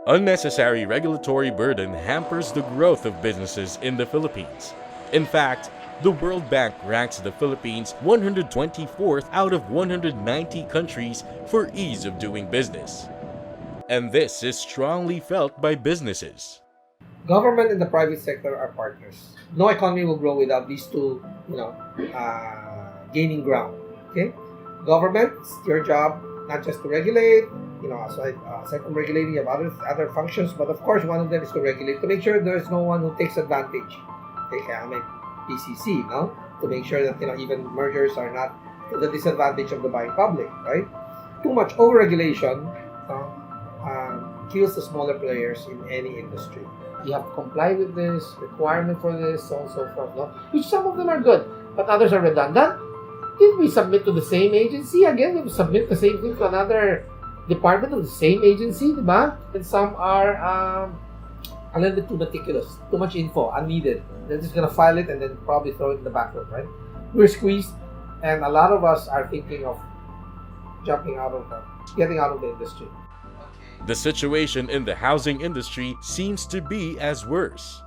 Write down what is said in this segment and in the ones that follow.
Unnecessary regulatory burden hampers the growth of businesses in the Philippines. In fact, the World Bank ranks the Philippines 124th out of 190 countries for ease of doing business. And this is strongly felt by businesses. Government and the private sector are partners. No economy will grow without these two, gaining ground. Okay, government, it's your job not just to regulate. Aside from regulating, you have other functions, but of course, one of them is to regulate to make sure there is no one who takes advantage. Okay, kaya may PCC, no, to make sure that even mergers are not to the disadvantage of the buying public, right? Too much overregulation kills the smaller players in any industry. You have to comply with this requirement for this, so on and so forth. No? Which some of them are good, but others are redundant. Did we submit to the same agency? Again, we submit the same thing to another department of the same agency, diba? And some are a little bit too meticulous, too much info, unneeded. They're just gonna file it and then probably throw it in the backlog, right? We're squeezed, and a lot of us are thinking of getting out of the industry. The situation in the housing industry seems to be as worse.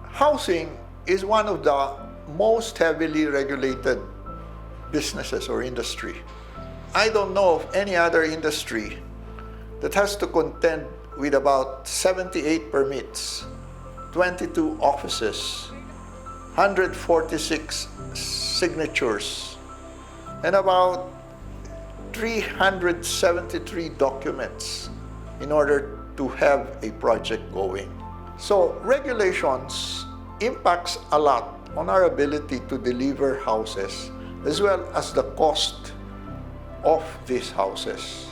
Housing is one of the most heavily regulated businesses or industry. I don't know of any other industry that has to contend with about 78 permits, 22 offices, 146 signatures, and about 373 documents in order to have a project going. So regulations impacts a lot on our ability to deliver houses as well as the cost of these houses.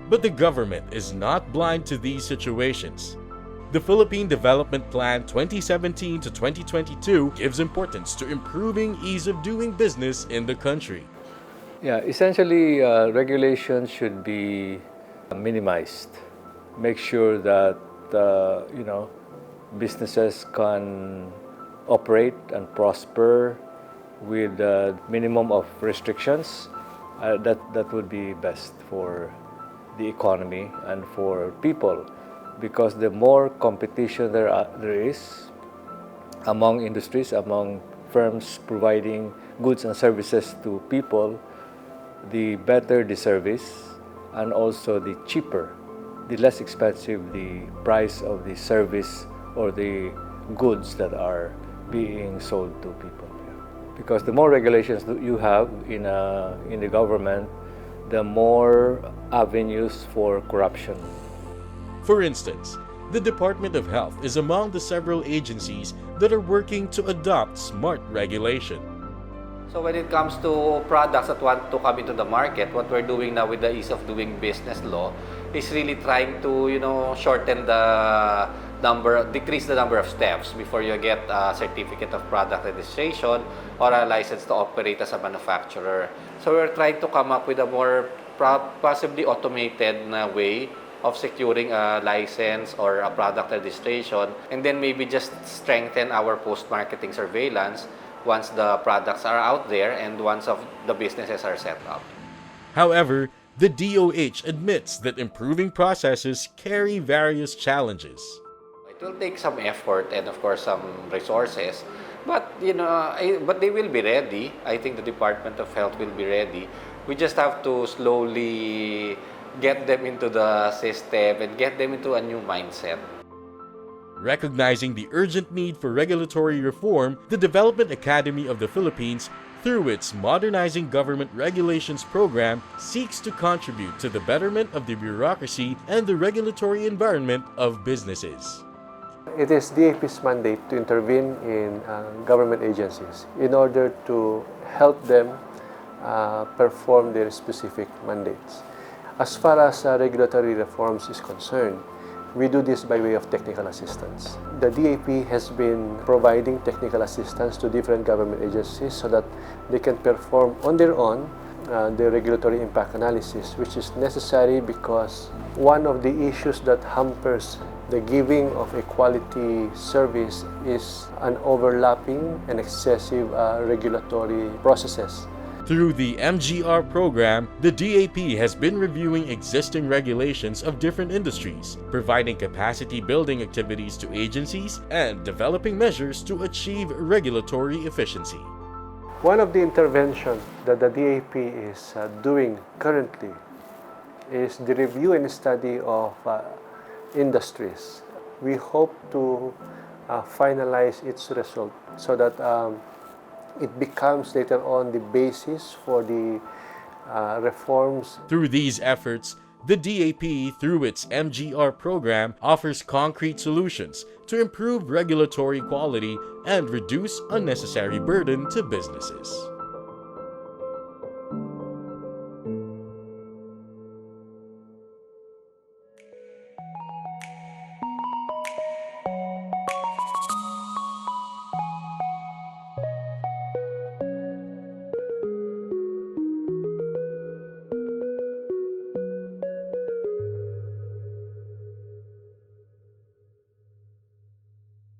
But the government is not blind to these situations. The Philippine Development Plan 2017 to 2022 gives importance to improving ease of doing business in the country. Yeah, essentially, regulations should be minimized. Make sure that businesses can operate and prosper with a minimum of restrictions. That would be best for the economy and for people, because the more competition there is among industries, among firms providing goods and services to people, the better the service, and also the cheaper, the less expensive the price of the service or the goods that are being sold to people. Because the more regulations that you have in the government, the more avenues for corruption. For instance, the Department of Health is among the several agencies that are working to adopt smart regulation. So when it comes to products that want to come into the market, what we're doing now with the ease of doing business law is really trying to, shorten the decrease the number of steps before you get a certificate of product registration or a license to operate as a manufacturer. So we're trying to come up with a more possibly automated way of securing a license or a product registration, and then maybe just strengthen our post-marketing surveillance once the products are out there and once of the businesses are set up. However, the DOH admits that improving processes carry various challenges. It will take some effort and of course some resources, but but they will be ready. I think the Department of Health will be ready. We just have to slowly get them into the system and get them into a new mindset. Recognizing the urgent need for regulatory reform, the Development Academy of the Philippines, through its Modernizing Government Regulations program, seeks to contribute to the betterment of the bureaucracy and the regulatory environment of businesses. It is DAP's mandate to intervene in government agencies in order to help them perform their specific mandates. As far as regulatory reforms is concerned, we do this by way of technical assistance. The DAP has been providing technical assistance to different government agencies so that they can perform on their own the regulatory impact analysis, which is necessary because one of the issues that hampers the giving of a quality service is an overlapping and excessive regulatory processes. Through the MGR program, the DAP has been reviewing existing regulations of different industries, providing capacity building activities to agencies, and developing measures to achieve regulatory efficiency. One of the interventions that the DAP is doing currently is the review and study of industries. We hope to finalize its result so that it becomes later on the basis for the reforms. Through these efforts, the DAP, through its MGR program, offers concrete solutions to improve regulatory quality and reduce unnecessary burden to businesses.